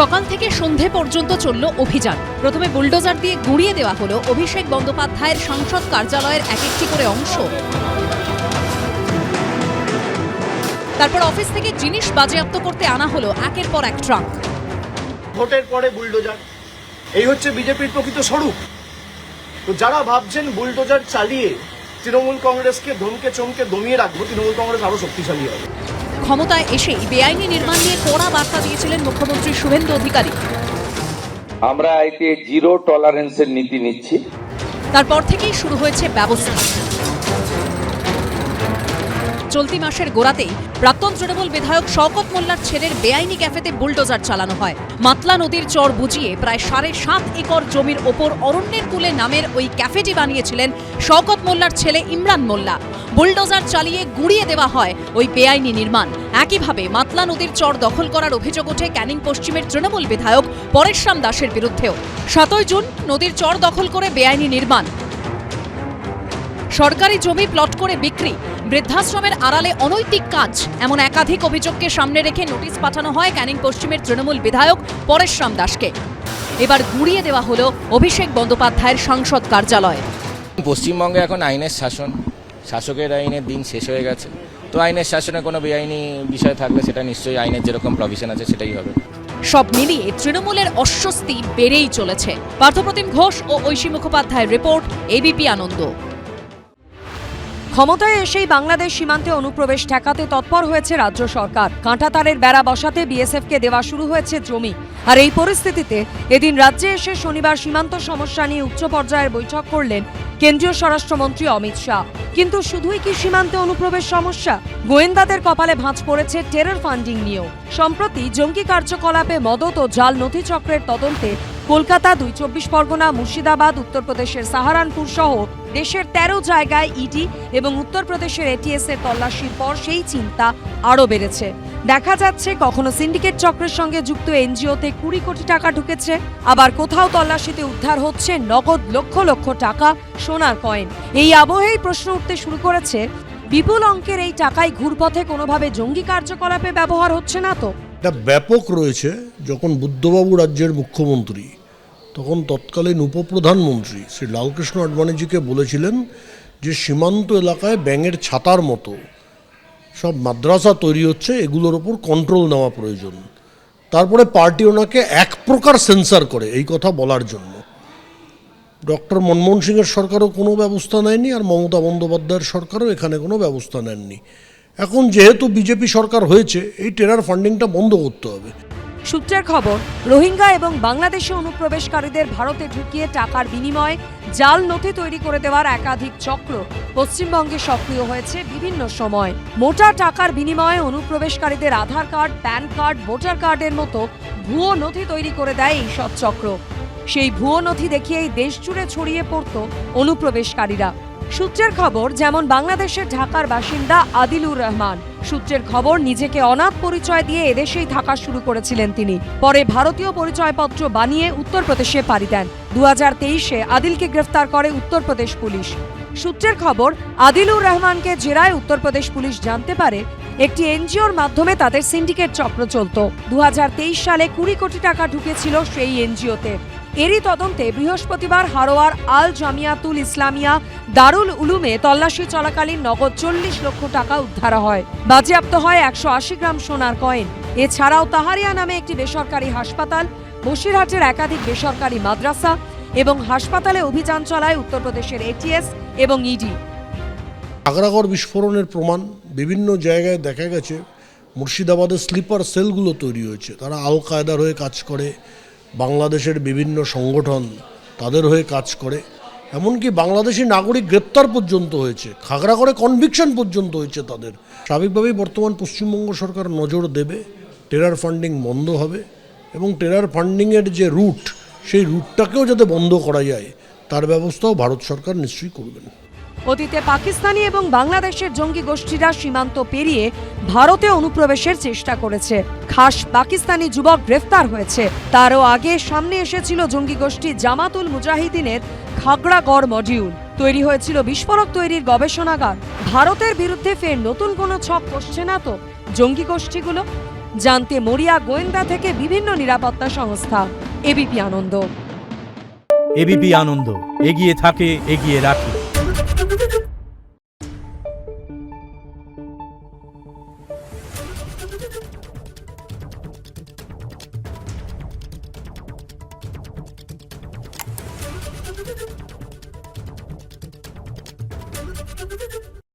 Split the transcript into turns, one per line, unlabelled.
সকাল থেকে সন্ধে পর্যন্ত চলল অভিযান। প্রথমে বুলডোজার দিয়ে গুঁড়িয়ে দেওয়া হলো অভিষেক বন্দ্যোপাধ্যায়ের সংসদ কার্যালয়ের এক একটি করে অংশ। তারপর অফিস থেকে জিনিস বাজেয়াপ্ত করতে আনা হলো একের পর এক ট্রাক।
ভোটের পরে বুলডোজার, এই হচ্ছে বিজেপির প্রকৃত স্বরূপ। তো যারা ভাবছেন বুলডোজার চালিয়ে তৃণমূল কংগ্রেসকে ধমকে চমকে দমিয়ে রাখবো, তৃণমূল কংগ্রেস আরো শক্তিশালী হবে।
ক্ষমতায় এসেই বেআইনি নির্মাণ নিয়ে কড়া বার্তা দিয়েছিলেন মুখ্যমন্ত্রী শুভেন্দু অধিকারী।
আমরা এতে জিরো টলারেন্সের নীতি নিচ্ছি।
তারপর থেকেই শুরু হয়েছে ব্যবস্থা। চলতি মাসের গোড়াতেই প্রাক্তন তৃণমূল বিধায়ক শওকত মোল্লার ছেলের বেআইনি ক্যাফেতে বুলডোজার চালানো হয়। মাতলা নদীর চর বুঝিয়ে প্রায় 7.5 একর জমির ওপর অরণ্যের কূলে নামের ওই ক্যাফেটি বানিয়েছিলেন শওকত মোল্লার ছেলে ইমরান মোল্লা। বুলডোজার চালিয়ে গুঁড়িয়ে দেওয়া হয় ওই বেআইনি নির্মাণ। একইভাবে মাতলা নদীর চর দখল করার অভিযোগ ওঠে ক্যানিং পশ্চিমের তৃণমূল বিধায়ক পরেশরাম দাসের বিরুদ্ধেও। 7 জুন নদীর চর দখল করে বেআইনি নির্মাণ, সরকারি জমি প্লট করে বিক্রি, বৃদ্ধাশ্রমের আড়ালে অনৈতিক কাজ, এমন একাধিক অভিযোগকে সামনে রেখে নোটিশ পাঠানো হয় ক্যানিং পশ্চিমের তৃণমূল বিধায়ক পরেশরাম দাসকে। এবার গুঁড়িয়ে দেওয়া হলো অভিষেক বন্দ্যোপাধ্যায়ের সংসদ কার্যালয়।
পশ্চিমবঙ্গে এখন আইনের শাসন, শাসকের আইনের দিন শেষ হয়ে গেছে। তো আইনের শাসনে কোনো বেআইনি বিষয় থাকলে সেটা নিশ্চয়ই আইনের যেরকম প্রভিশন আছে সেটাই হবে।
সব মিলিয়ে তৃণমূলের অস্বস্তি বেড়েই চলেছে। পার্থপ্রতিম ঘোষ ও ঐশী মুখোপাধ্যায়ের রিপোর্ট, এবিপি আনন্দ। ক্ষমতায় এসেই বাংলাদেশ সীমান্তে অনুপ্রবেশ ঠেকাতে তৎপর হয়েছে রাজ্য সরকার। কাঁটাতারের বেড়া বসাতে বিএসএফকে দেওয়া শুরু হয়েছে জমি। আর এই পরিস্থিতিতে এদিন রাজ্যে এসে শনিবার সীমান্ত সমস্যা নিয়ে উচ্চ পর্যায়ের বৈঠক করলেন কেন্দ্রীয় স্বরাষ্ট্রমন্ত্রী অমিত শাহ। কিন্তু শুধুই কি সীমান্তে অনুপ্রবেশ সমস্যা? গোয়েন্দাদের কপালে ভাঁজ পড়েছে টেরর ফান্ডিং নিয়েও। সম্প্রতি জঙ্গি কার্যকলাপে মদত ও জাল নথিচক্রের তদন্তে কলকাতা, 2 চব্বিশ পরগনা, মুর্শিদাবাদ, উত্তরপ্রদেশের সাহারানপুর সহ দেশের 13 জায়গায় ইডি এবং উত্তরপ্রদেশের এটিএস এর তল্লাশির পর সেই চিন্তা আরও বেড়েছে। দেখা যাচ্ছে কখনো সিন্ডিকেট চক্রের সঙ্গে যুক্ত এনজিওতে 20 কোটি টাকা ঢুকেছে, আবার কোথাও তল্লাশিতে উদ্ধার হচ্ছে নগদ লক্ষ লক্ষ টাকা, সোনার কয়েন। এই আবহেই প্রশ্ন উঠতে শুরু করেছে, বিপুল অঙ্কের এই টাকাই ঘুরপথে কোনোভাবে জঙ্গি কার্যকলাপে ব্যবহার হচ্ছে না তো?
এটা ব্যাপক রয়েছে। যখন বুদ্ধবাবু রাজ্যের মুখ্যমন্ত্রী, তখন তৎকালীন উপপ্রধানমন্ত্রী শ্রী লালকৃষ্ণ আডবাণীজিকে বলেছিলেন যে সীমান্ত এলাকায় ব্যাঙের ছাতার মতো সব মাদ্রাসা তৈরি হচ্ছে, এগুলোর ওপর কন্ট্রোল নেওয়া প্রয়োজন। তারপরে পার্টি ওনাকে এক প্রকার সেন্সার করে এই কথা বলার জন্য। ডক্টর মনমোহন সিংয়ের সরকারও কোনো ব্যবস্থা নেয়নি, আর মমতা বন্দ্যোপাধ্যায়ের সরকারও এখানে কোনো ব্যবস্থা নেননি। এখন যেহেতু বিজেপি সরকার হয়েছে, এই টেরর ফান্ডিংটা বন্ধ করতে হবে।
সূত্রের খবর, রোহিঙ্গা এবং বাংলাদেশে অনুপ্রবেশকারীদের ভারতে ঢুকিয়ে টাকার বিনিময়ে জাল নথি তৈরি করে দেওয়ার একাধিক চক্র পশ্চিমবঙ্গে সক্রিয় হয়েছে বিভিন্ন সময়। মোটা টাকার বিনিময়ে অনুপ্রবেশকারীদের আধার কার্ড, প্যান কার্ড, ভোটার কার্ডের মতো ভুয়ো নথি তৈরি করে দেয় এই সব চক্র। সেই ভুয়ো নথি দেখিয়েই দেশ জুড়ে ছড়িয়ে পড়ত অনুপ্রবেশকারীরা। সূত্রের খবর, যেমন বাংলাদেশের ঢাকার বাসিন্দা আদিলুর রহমান। সূত্রের খবর, নিজেকে অনাথ পরিচয় দিয়ে এদেশেই থাকা শুরু করেছিলেন তিনি। পরে ভারতীয় পরিচয়পত্র বানিয়ে উত্তরপ্রদেশে পাড়ি দেন। 2023-এ আদিলকে গ্রেফতার করে উত্তরপ্রদেশ পুলিশ। সূত্রের খবর, আদিলুর রহমানকে জেরায় উত্তরপ্রদেশ পুলিশ জানতে পারে একটি এনজিওর মাধ্যমে তাদের সিন্ডিকেট চক্র চলত। 2023 সালে 20 কোটি টাকা ঢুকেছিল সেই এনজিওতে। এরই তদন্তে বৃহস্পতিবার হারোয়ার আল জামিয়াতুল ইসলামিয়া দারুল উলুমে তল্লাশি চলাকালীন নগদ 40 লক্ষ টাকা উদ্ধার হয়। বাজেয়াপ্ত হয় 180 গ্রাম সোনার কয়েন। এছাড়াও তাহারিয়া নামে একটি বেসরকারি হাসপাতাল, বসিরহাটের একাধিক বেসরকারি মাদ্রাসা এবং হাসপাতালে অভিযান চালায় উত্তরপ্রদেশের এটিএস এবং ইডি।
আগ্রাগড় বিস্ফোরণের প্রমাণ বিভিন্ন জায়গায় দেখা গেছে। মুর্শিদাবাদের স্লিপার সেলগুলো তৈরি হয়েছে, তারা আল কায়দার হয়ে কাজ করে, বাংলাদেশের বিভিন্ন সংগঠন তাদের হয়ে কাজ করে। এমনকি বাংলাদেশি নাগরিক গ্রেপ্তার পর্যন্ত হয়েছে, খাগড়াগড়ে কনভিকশন পর্যন্ত হয়েছে তাদের। স্বাভাবিকভাবেই বর্তমান পশ্চিমবঙ্গ সরকার নজর দেবে, টেরর ফান্ডিং বন্ধ হবে এবং টেরর ফান্ডিংয়ের যে রুট, সেই রুটটাকেও যাতে বন্ধ করা যায় তার ব্যবস্থাও ভারত সরকার নিশ্চয়ই করবেন।
অতীতে পাকিস্তানি এবং বাংলাদেশের জঙ্গি গোষ্ঠীরা সীমান্ত পেরিয়ে ভারতে অনুপ্রবেশের চেষ্টা করেছে। খাস পাকিস্তানি যুবক গ্রেফতার হয়েছে। তারও আগে সামনে এসেছিল জঙ্গি গোষ্ঠী জামাতুল মুজাহিদিনের খাগড়াগড় মডিউল। তৈরি হয়েছিল বিস্ফোরক তৈরির গবেষণাগার। ভারতের বিরুদ্ধে ফের নতুন কোনো ছক কষছে না তো জঙ্গি গোষ্ঠীগুলো? জানতে মরিয়া গোয়েন্দা থেকে বিভিন্ন নিরাপত্তা সংস্থা। এবিপি আনন্দ।
এবিপি আনন্দ, এগিয়ে থাকে, এগিয়ে রাখে।